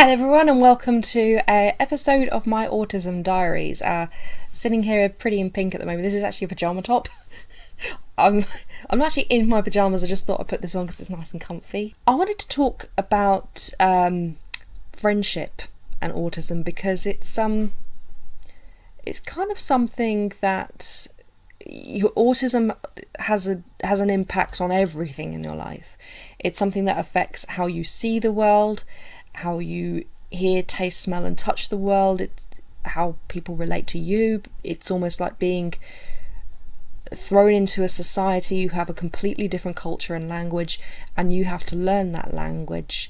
Hello everyone and welcome to an episode of my Autism Diaries. Sitting here pretty in pink at the moment. This is actually a pyjama top. I'm actually in my pyjamas. I just thought I'd put this on because it's nice and comfy. I wanted to talk about friendship and autism because it's kind of something that your autism has an impact on everything in your life. It's something that affects how you see the world, how you hear, taste, smell and touch the world. It's how people relate to you. It's almost like being thrown into a society. You have a completely different culture and language and you have to learn that language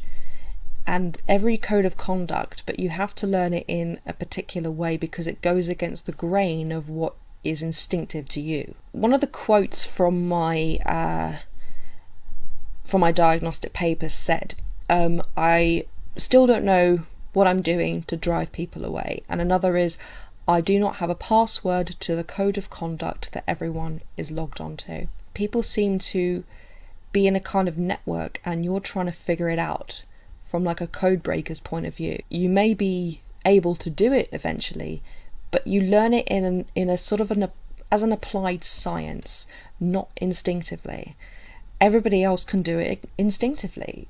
and every code of conduct, but you have to learn it in a particular way because it goes against the grain of what is instinctive to you. One of the quotes from my diagnostic papers said, I still don't know what I'm doing to drive people away. And another is, I do not have a password to the code of conduct that everyone is logged onto. People seem to be in a kind of network and you're trying to figure it out from like a code breaker's point of view. You may be able to do it eventually, but you learn it in a sort of as an applied science, not instinctively. Everybody else can do it instinctively.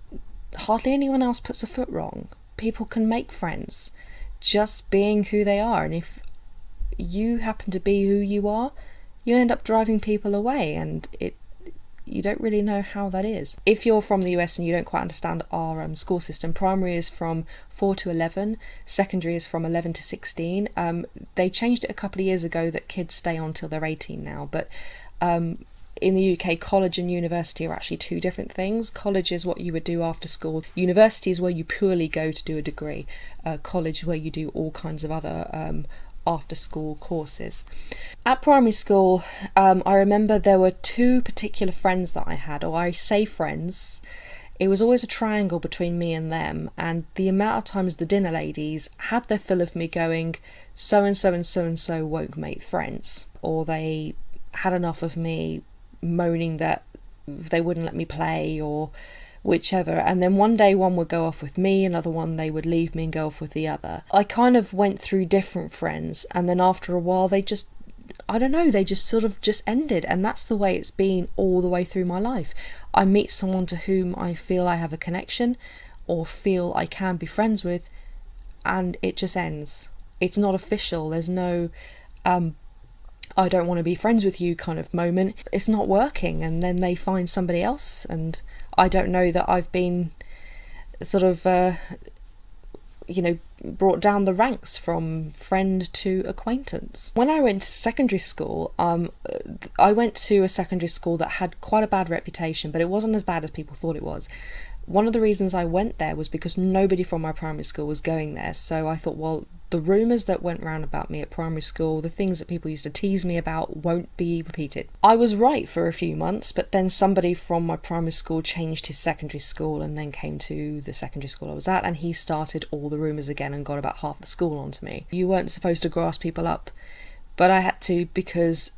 Hardly anyone else puts a foot wrong. People can make friends just being who they are, and if you happen to be who you are, you end up driving people away, and you don't really know how that is. If you're from the US and you don't quite understand our school system, primary is from 4 to 11, secondary is from 11 to 16. They changed it a couple of years ago that kids stay on till they're 18 now, but in the UK, college and university are actually two different things. College is what you would do after school. University is where you purely go to do a degree. College where you do all kinds of other after school courses. At primary school, I remember there were two particular friends that I had, or I say friends. It was always a triangle between me and them, and the amount of times the dinner ladies had their fill of me going, so and so and so and so won't make friends, or they had enough of me moaning that they wouldn't let me play or whichever, and then one day one would go off with me, another one they would leave me and go off with the other. I kind of went through different friends, and then after a while they just sort of just ended, and that's the way it's been all the way through my life. I meet someone to whom I feel I have a connection or feel I can be friends with, and it just ends. It's not official. There's no I don't want to be friends with you kind of moment. It's not working, and then they find somebody else, and I don't know that I've been sort of brought down the ranks from friend to acquaintance. When I went to secondary school, I went to a secondary school that had quite a bad reputation, but it wasn't as bad as people thought it was. One of the reasons I went there was because nobody from my primary school was going there, so I thought, well, the rumours that went round about me at primary school, the things that people used to tease me about, won't be repeated. I was right for a few months, but then somebody from my primary school changed his secondary school and then came to the secondary school I was at, and he started all the rumours again and got about half the school onto me. You weren't supposed to grass people up, but I had to, because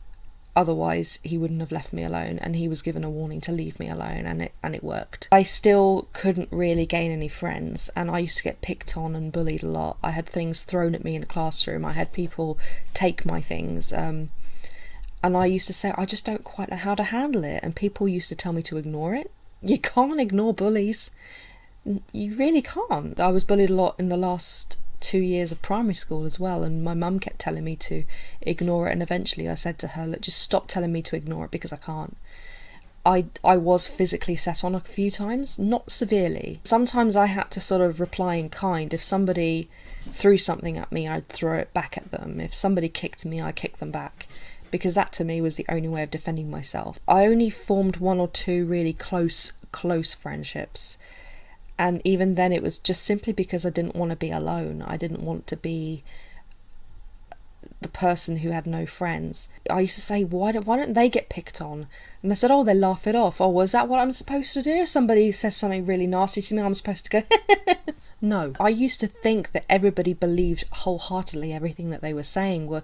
otherwise he wouldn't have left me alone, and he was given a warning to leave me alone, and it worked. I still couldn't really gain any friends, and I used to get picked on and bullied a lot. I had things thrown at me in a classroom. I had people take my things, and I used to say, I just don't quite know how to handle it, and people used to tell me to ignore it. You can't ignore bullies. You really can't. I was bullied a lot in the last 2 years of primary school as well, and my mum kept telling me to ignore it, and eventually I said to her, look, just stop telling me to ignore it, because I can't. I was physically set on a few times, not severely. Sometimes I had to sort of reply in kind. If somebody threw something at me, I'd throw it back at them. If somebody kicked me, I'd kick them back, because that to me was the only way of defending myself. I only formed one or two really close friendships, and even then it was just simply because I didn't want to be alone. I didn't want to be the person who had no friends. I used to say, why don't they get picked on? And they said, oh, they laugh it off. Oh, was that what I'm supposed to do? If somebody says something really nasty to me, I'm supposed to go No. I used to think that everybody believed wholeheartedly everything that they were saying. Well,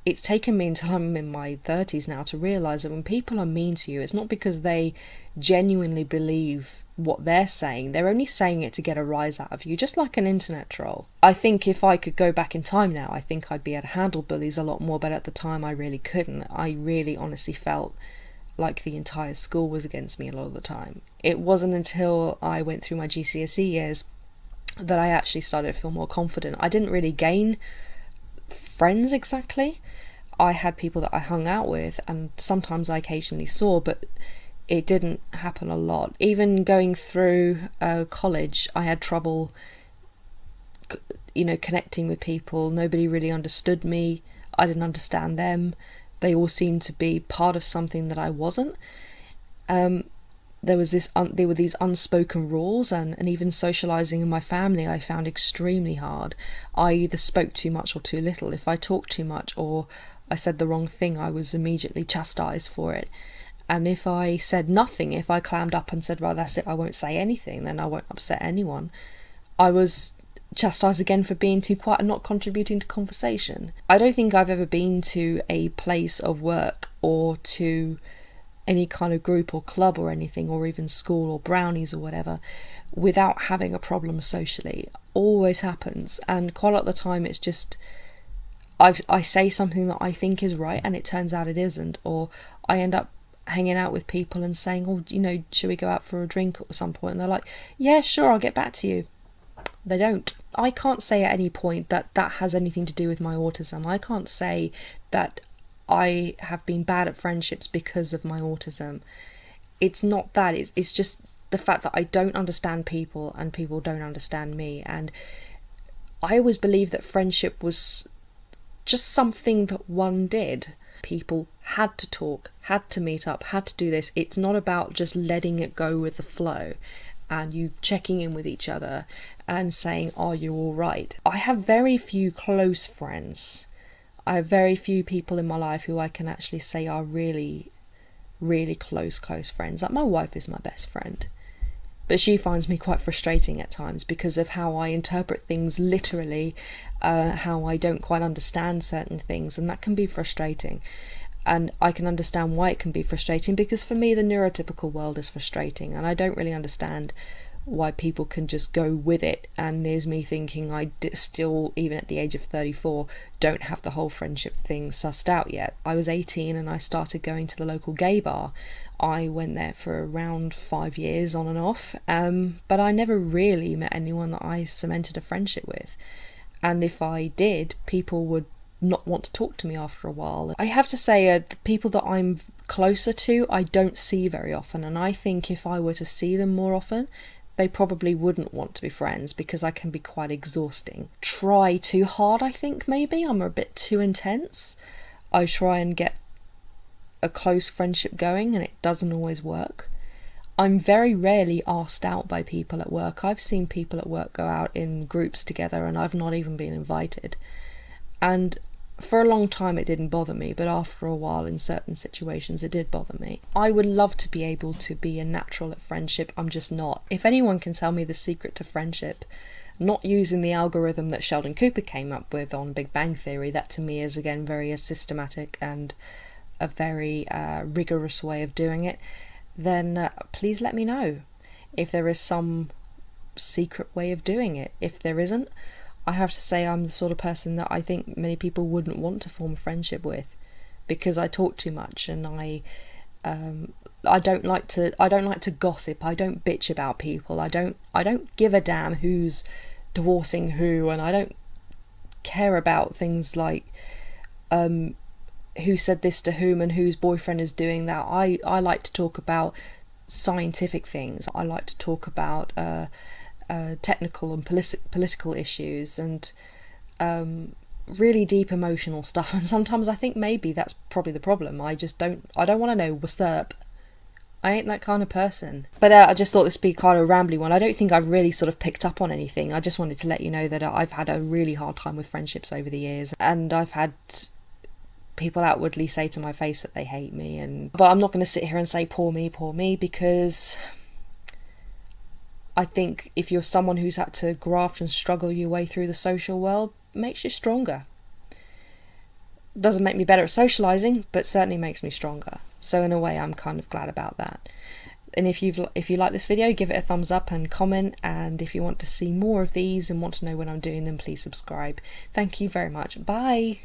it's taken me until I'm in my 30s now to realise that when people are mean to you, it's not because they genuinely believe what they're saying. They're only saying it to get a rise out of you, just like an internet troll. I think if I could go back in time now, I think I'd be able to handle bullies a lot more, but at the time I really couldn't. I really honestly felt like the entire school was against me a lot of the time. It wasn't until I went through my GCSE years that I actually started to feel more confident. I didn't really gain friends exactly. I had people that I hung out with, and sometimes I occasionally saw, but it didn't happen a lot. Even going through college, I had trouble, connecting with people. Nobody really understood me. I didn't understand them. They all seemed to be part of something that I wasn't. There were these unspoken rules, and even socializing in my family I found extremely hard. I either spoke too much or too little. If I talked too much or I said the wrong thing, I was immediately chastised for it. And if I said nothing, if I clammed up and said, well, that's it, I won't say anything, then I won't upset anyone, I was chastised again for being too quiet and not contributing to conversation. I don't think I've ever been to a place of work or to any kind of group or club or anything, or even school or brownies or whatever, without having a problem socially. Always happens, and quite a lot of the time it's just I say something that I think is right and it turns out it isn't, or I end up hanging out with people and saying, oh, should we go out for a drink at some point? And they're like, yeah, sure, I'll get back to you. They don't. I can't say at any point that has anything to do with my autism. I can't say that I have been bad at friendships because of my autism. It's not that. It's just the fact that I don't understand people and people don't understand me. And I always believed that friendship was just something that one did. People had to talk, had to meet up, had to do this. It's not about just letting it go with the flow and you checking in with each other and saying, are you all right? I have very few close friends. I have very few people in my life who I can actually say are really, really close friends. Like my wife is my best friend. But she finds me quite frustrating at times because of how I interpret things literally, how I don't quite understand certain things, and that can be frustrating. And I can understand why it can be frustrating, because for me the neurotypical world is frustrating, and I don't really understand why people can just go with it. And there's me thinking I still, even at the age of 34, don't have the whole friendship thing sussed out yet. I was 18 and I started going to the local gay bar. I went there for around 5 years on and off, but I never really met anyone that I cemented a friendship with. And if I did, people would not want to talk to me after a while. I have to say, the people that I'm closer to, I don't see very often, and I think if I were to see them more often, they probably wouldn't want to be friends, because I can be quite exhausting. Try too hard, I think, maybe. I'm a bit too intense. I try and get a close friendship going and it doesn't always work. I'm very rarely asked out by people at work. I've seen people at work go out in groups together and I've not even been invited. And for a long time it didn't bother me, but after a while in certain situations it did bother me. I would love to be able to be a natural at friendship. I'm just not. If anyone can tell me the secret to friendship, not using the algorithm that Sheldon Cooper came up with on Big Bang Theory, that to me is again very systematic and a very rigorous way of doing it, then please let me know if there is some secret way of doing it. If there isn't, I have to say I'm the sort of person that I think many people wouldn't want to form a friendship with, because I talk too much and I don't like to gossip. I don't bitch about people. I don't give a damn who's divorcing who, and I don't care about things like who said this to whom and whose boyfriend is doing that. I like to talk about scientific things. I like to talk about technical and political issues and really deep emotional stuff. And sometimes I think maybe that's probably the problem. I don't want to know what's up. I ain't that kind of person. But I just thought this would be kind of a rambly one. I don't think I've really sort of picked up on anything. I just wanted to let you know that I've had a really hard time with friendships over the years, and I've had people outwardly say to my face that they hate me, but I'm not going to sit here and say poor me, because I think if you're someone who's had to graft and struggle your way through the social world, makes you stronger. Doesn't make me better at socialising, but certainly makes me stronger. So in a way, I'm kind of glad about that. And if you like this video, give it a thumbs up and comment. And if you want to see more of these and want to know when I'm doing them, please subscribe. Thank you very much. Bye.